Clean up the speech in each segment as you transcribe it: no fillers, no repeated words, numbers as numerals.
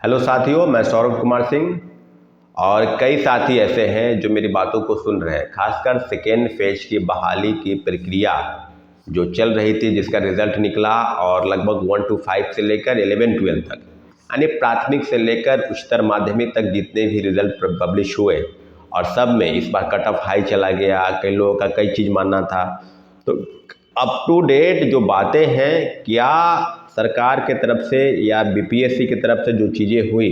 Hello साथियों, मैं सौरभ कुमार सिंह। और कई साथी ऐसे हैं जो मेरी बातों को सुन रहे हैं। खासकर सेकेंड फेज की बहाली की प्रक्रिया जो चल रही थी, जिसका रिजल्ट निकला और लगभग 1 to 5 से लेकर 11-12 तक, यानी प्राथमिक से लेकर उच्चतर माध्यमिक तक जितने भी रिजल्ट पब्लिश हुए, और सब में इस बार कट ऑफ हाई चला गया। कई लोगों का कई चीज़ मानना था। तो अप टू डेट जो बातें हैं, क्या सरकार के तरफ से या बीपीएससी की तरफ से जो चीज़ें हुई,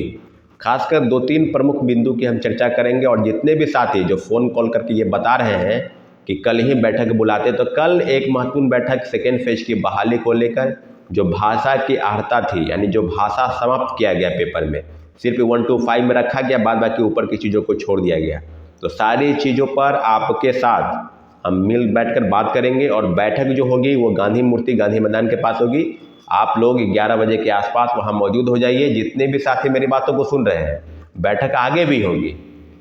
खासकर 2-3 प्रमुख बिंदु की हम चर्चा करेंगे। और जितने भी साथी जो फ़ोन कॉल करके ये बता रहे हैं कि कल ही बैठक बुलाते, तो कल एक महत्वपूर्ण बैठक सेकेंड फेज की बहाली को लेकर, जो भाषा की अर्हता थी, यानी जो भाषा समाप्त किया गया पेपर में, सिर्फ 1 to 5 में रखा गया, बाद बाकी ऊपर की चीज़ों को छोड़ दिया गया। तो सारी चीज़ों पर आपके साथ हम मिल बैठकर बात करेंगे। और बैठक जो होगी वो गांधी मूर्ति, गांधी मैदान के पास होगी। आप लोग 11 बजे के आसपास वहाँ मौजूद हो जाइए। जितने भी साथी मेरी बातों को सुन रहे हैं, बैठक आगे भी होगी,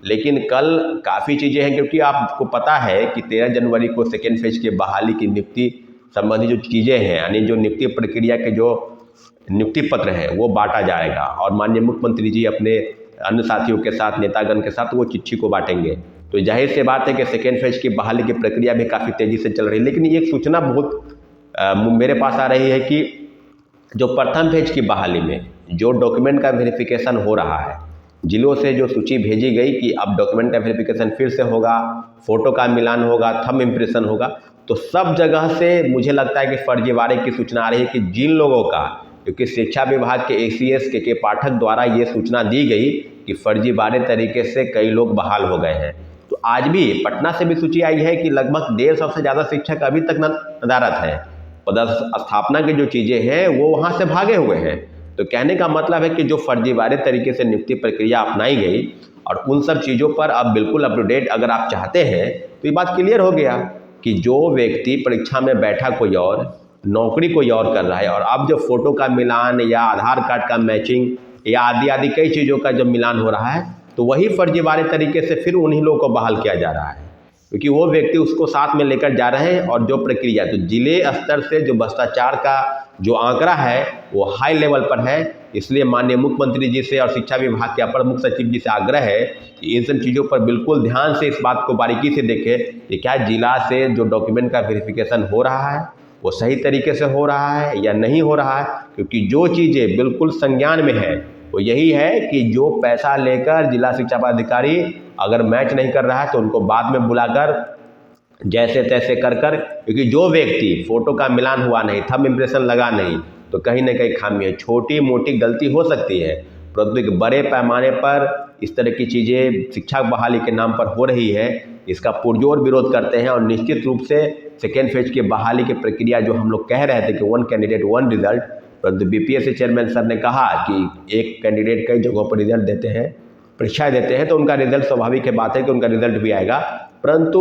लेकिन कल काफ़ी चीज़ें हैं, क्योंकि आपको पता है कि 13 जनवरी को सेकेंड फेज की बहाली की नियुक्ति संबंधी जो चीज़ें हैं, यानी जो नियुक्ति प्रक्रिया के जो नियुक्ति पत्र है वो बांटा जाएगा। और माननीय मुख्यमंत्री जी अपने अन्य साथियों के साथ, नेतागण के साथ वो चिट्ठी को बांटेंगे। तो जाहिर सी बात है कि सेकेंड फेज की बहाली की प्रक्रिया भी काफ़ी तेज़ी से चल रही है। लेकिन ये एक सूचना बहुत मेरे पास आ रही है कि जो प्रथम फेज की बहाली में जो डॉक्यूमेंट का वेरिफिकेशन हो रहा है, जिलों से जो सूची भेजी गई कि अब डॉक्यूमेंट का वेरिफिकेशन फिर से होगा, फ़ोटो का मिलान होगा, थंब इम्प्रेशन होगा, तो सब जगह से मुझे लगता है कि फर्जीवाड़े की सूचना आ रही है कि जिन लोगों का, क्योंकि शिक्षा विभाग के ACS के पाठक द्वारा ये सूचना दी गई कि फर्जीवाड़े तरीके से कई लोग बहाल हो गए हैं। तो आज भी पटना से भी सूची आई है कि लगभग 150 से ज़्यादा शिक्षक अभी तक नदारत हैं। पदस्थापना की जो चीज़ें हैं वो वहाँ से भागे हुए हैं। तो कहने का मतलब है कि जो फर्जीवाड़े तरीके से नियुक्ति प्रक्रिया अपनाई गई, और उन सब चीज़ों पर अब बिल्कुल अप टू डेट अगर आप चाहते हैं, तो ये बात क्लियर हो गया कि जो व्यक्ति परीक्षा में बैठा कोई और, नौकरी कोई और कर रहा है, और अब जो फोटो का मिलान या आधार कार्ड का मैचिंग या आदि आदि कई चीज़ों का जब मिलान हो रहा है, तो वही फर्जीवाड़े तरीके से फिर उन्हीं लोगों को बहाल किया जा रहा है, क्योंकि वो व्यक्ति उसको साथ में लेकर जा रहे हैं। और जो प्रक्रिया, तो जिले स्तर से जो भ्रष्टाचार का जो आंकड़ा है वो हाई लेवल पर है। इसलिए माननीय मुख्यमंत्री जी से और शिक्षा विभाग के अपर मुख्य सचिव जी से आग्रह है कि इन सब चीज़ों पर बिल्कुल ध्यान से इस बात को बारीकी से देखें कि क्या जिला से जो डॉक्यूमेंट का वेरिफिकेशन हो रहा है वो सही तरीके से हो रहा है या नहीं हो रहा है। क्योंकि जो चीज़ें बिल्कुल संज्ञान में है वो यही है कि जो पैसा लेकर जिला शिक्षा पदाधिकारी अगर मैच नहीं कर रहा है, तो उनको बाद में बुलाकर जैसे तैसे कर कर, क्योंकि जो व्यक्ति फोटो का मिलान हुआ नहीं, थंब इम्प्रेशन लगा नहीं, तो कहीं ना कहीं खामी है। छोटी मोटी गलती हो सकती है, परंतु एक बड़े पैमाने पर इस तरह की चीज़ें शिक्षा बहाली के नाम पर हो रही है, इसका पुरजोर विरोध करते हैं। और निश्चित रूप से सेकेंड फेज की बहाली की प्रक्रिया जो हम लोग कह रहे थे कि 1 कैंडिडेट 1 रिजल्ट, परंतु बीपीएससी चेयरमैन सर ने कहा कि एक कैंडिडेट कई जगहों पर रिजल्ट देते हैं, परीक्षाएं देते हैं, तो उनका रिजल्ट स्वाभाविक है बात है कि उनका रिजल्ट भी आएगा। परंतु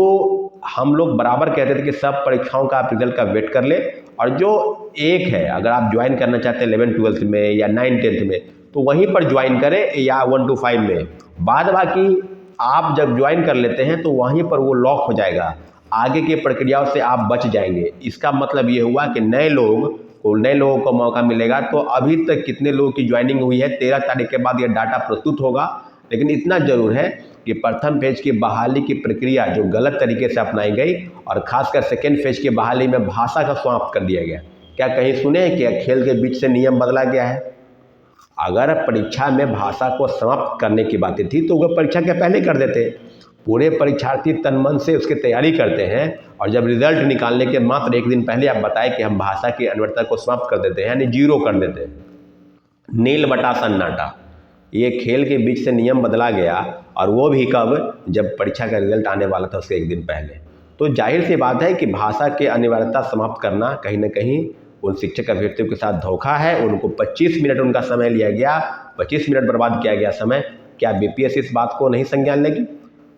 हम लोग बराबर कहते थे कि सब परीक्षाओं का आप रिजल्ट का वेट कर ले, और जो एक है, अगर आप ज्वाइन करना चाहते हैं 11-12 में या 9-10 में, तो वहीं पर ज्वाइन करें, या 1 to 5 में। बाद बाकी आप जब ज्वाइन कर लेते हैं तो वहीं पर वो लॉक हो जाएगा, आगे की प्रक्रियाओं से आप बच जाएंगे। इसका मतलब ये हुआ कि नए लोगों को मौका मिलेगा। तो अभी तक कितने लोगों की ज्वाइनिंग हुई है, 13 तारीख के बाद ये डाटा प्रस्तुत होगा। लेकिन इतना जरूर है कि प्रथम फेज की बहाली की प्रक्रिया जो गलत तरीके से अपनाई गई, और खासकर सेकेंड फेज की बहाली में भाषा का समाप्त कर दिया गया। क्या कहीं सुने हैं कि खेल के बीच से नियम बदला गया है? अगर परीक्षा में भाषा को समाप्त करने की बातें थी तो वह परीक्षा के पहले कर देते। पूरे परीक्षार्थी तन मन से उसकी तैयारी करते हैं, और जब रिजल्ट निकालने के मात्र एक दिन पहले आप बताएं कि हम भाषा की अनिवार्यता को समाप्त कर देते हैं, यानी 0 कर देते हैं, नील बटा सन्नाटा। ये खेल के बीच से नियम बदला गया, और वो भी कब, जब परीक्षा का रिजल्ट आने वाला था उसके एक दिन पहले। तो जाहिर सी बात है कि भाषा की अनिवार्यता समाप्त करना कहीं ना कहीं उन शिक्षक अभ्यर्थियों के साथ धोखा है। उनको 25 मिनट उनका समय लिया गया, 25 मिनट बर्बाद किया गया समय। क्या बीपीएससी इस बात को नहीं संज्ञान लेगी?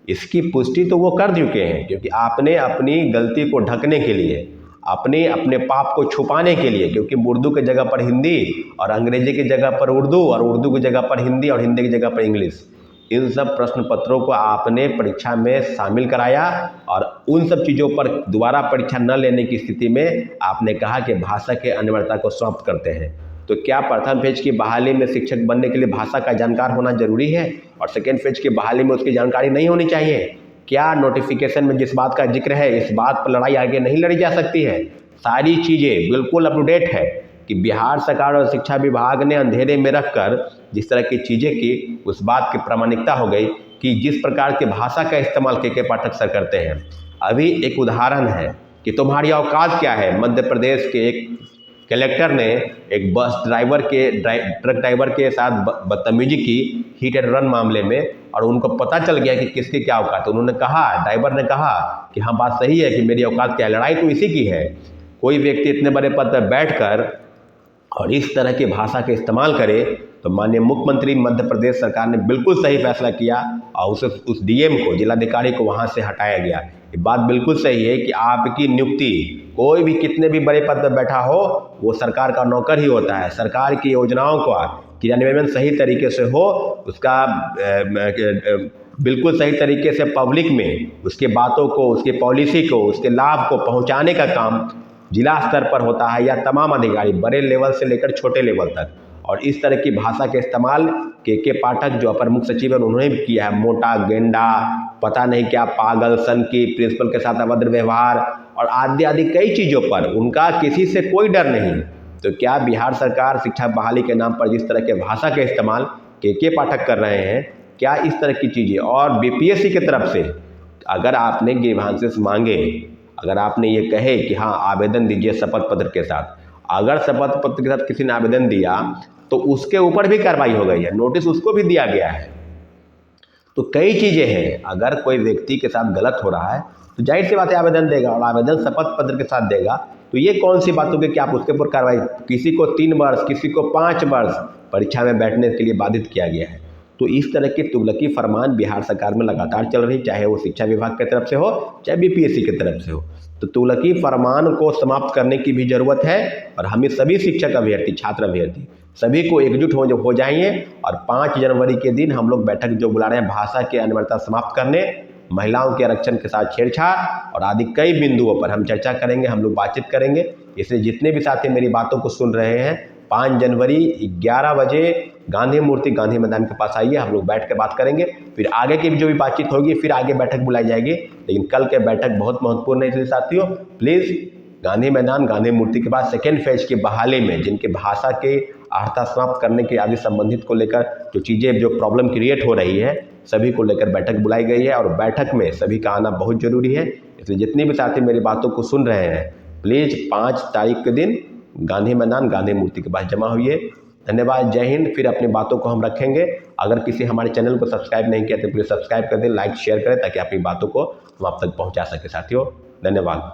इसकी पुष्टि तो वो कर चुके हैं, क्योंकि आपने अपनी गलती को ढकने के लिए, अपने पाप को छुपाने के लिए, क्योंकि उर्दू की जगह पर हिंदी और अंग्रेजी की जगह पर उर्दू और उर्दू की जगह पर हिंदी और हिंदी की जगह पर इंग्लिश, इन सब प्रश्न पत्रों को आपने परीक्षा में शामिल कराया। और उन सब चीज़ों पर दोबारा परीक्षा न लेने की स्थिति में आपने कहा कि भाषा के अनिवार्यता को समाप्त करते हैं। तो क्या प्रथम फेज की बहाली में शिक्षक बनने के लिए भाषा का जानकार होना जरूरी है और सेकेंड फेज की बहाली में उसकी जानकारी नहीं होनी चाहिए? क्या नोटिफिकेशन में जिस बात का जिक्र है इस बात पर लड़ाई आगे नहीं लड़ी जा सकती है? सारी चीज़ें बिल्कुल अप टू डेट है कि बिहार सरकार और शिक्षा विभाग ने अंधेरे में रखकर जिस तरह की चीज़ें की, उस बात की प्रामाणिकता हो गई कि जिस प्रकार की भाषा का इस्तेमाल के पाठक सर करते हैं। अभी एक उदाहरण है कि तुम्हारी औकात क्या है। मध्य प्रदेश के एक कलेक्टर ने एक ट्रक ड्राइवर के साथ बदतमीजी की हिट एंड रन मामले में, और उनको पता चल गया कि किसकी क्या औकात। उन्होंने कहा, ड्राइवर ने कहा कि हाँ बात सही है कि मेरी औकात क्या है, लड़ाई तो इसी की है। कोई व्यक्ति इतने बड़े पद पर बैठकर और इस तरह की भाषा के इस्तेमाल करे तो माननीय मुख्यमंत्री मध्य प्रदेश सरकार ने बिल्कुल सही फैसला किया और उस डीएम को, जिलाधिकारी को वहाँ से हटाया गया। ये बात बिल्कुल सही है कि आपकी नियुक्ति कोई भी कितने भी बड़े पद पर बैठा हो वो सरकार का नौकर ही होता है। सरकार की योजनाओं का क्रियान्वयन सही तरीके से हो, उसका बिल्कुल सही तरीके से पब्लिक में उसके बातों को, उसकी पॉलिसी को, उसके लाभ को पहुंचाने का काम जिला स्तर पर होता है या तमाम अधिकारी बड़े लेवल से लेकर छोटे लेवल तक। और इस तरह की भाषा के इस्तेमाल के पाठक जो अपर मुख्य सचिव है उन्होंने भी किया है। मोटा, गेंडा, पता नहीं क्या, पागल, सन की, प्रिंसिपल के साथ अभद्र व्यवहार और आदि आदि कई चीज़ों पर उनका किसी से कोई डर नहीं। तो क्या बिहार सरकार शिक्षा बहाली के नाम पर जिस तरह के भाषा के इस्तेमाल के पाठक कर रहे हैं, क्या इस तरह की चीज़ें, और बीपीएससी की तरफ से अगर आपने ग्रीवांसेस मांगे, अगर आपने ये कहे कि हाँ आवेदन दीजिए शपथ पत्र के साथ, अगर शपथ पत्र के साथ किसी ने आवेदन दिया तो उसके ऊपर भी कार्रवाई हो गई है, नोटिस उसको भी दिया गया है। तो कई चीज़ें हैं, अगर कोई व्यक्ति के साथ गलत हो रहा है तो जाहिर सी बात है आवेदन देगा, और आवेदन शपथ पत्र के साथ देगा। तो ये कौन सी बात होगी कि आप उसके ऊपर कार्रवाई, किसी को 3 वर्ष, किसी को 5 वर्ष परीक्षा में बैठने के लिए बाधित किया गया है। तो इस तरह की तुगलकी फरमान बिहार सरकार में लगातार चल रही, चाहे वो शिक्षा विभाग की तरफ से हो चाहे बीपीएससी की तरफ से हो। तो तुगलकी फरमान को समाप्त करने की भी ज़रूरत है और हमें सभी शिक्षक अभ्यर्थी, छात्र अभ्यर्थी सभी को एकजुट हो जाइए और 5 जनवरी के दिन हम लोग बैठक जो बुला रहे हैं भाषा की अनिवार्यता समाप्त करने, महिलाओं के आरक्षण के साथ छेड़छाड़ और आदि कई बिंदुओं पर हम चर्चा करेंगे, हम लोग बातचीत करेंगे। इसलिए जितने भी साथी मेरी बातों को सुन रहे हैं 5 जनवरी 11 बजे गांधी मूर्ति गांधी मैदान के पास आइए, हम लोग बैठ के बात करेंगे। फिर आगे की जो भी बातचीत होगी फिर आगे बैठक बुलाई जाएगी, लेकिन कल के बैठक बहुत महत्वपूर्ण है। इसलिए साथियों प्लीज़ गांधी मैदान गांधी मूर्ति के बाद सेकेंड फेज की बहाली में जिनके भाषा के अर्हता समाप्त करने के आदि संबंधित को लेकर जो चीज़ें, जो प्रॉब्लम क्रिएट हो रही है, सभी को लेकर बैठक बुलाई गई है और बैठक में सभी का आना बहुत ज़रूरी है। इसलिए जितने भी साथी मेरी बातों को सुन रहे हैं प्लीज़ 5 तारीख के दिन गांधी मैदान गांधी मूर्ति के पास जमा हुई। धन्यवाद, जय हिंद। फिर अपनी बातों को हम रखेंगे। अगर किसी हमारे चैनल को सब्सक्राइब नहीं किया तो प्लीज़ सब्सक्राइब कर दें, लाइक शेयर करें ताकि अपनी बातों को हम आप तक पहुंचा सके। साथियों धन्यवाद।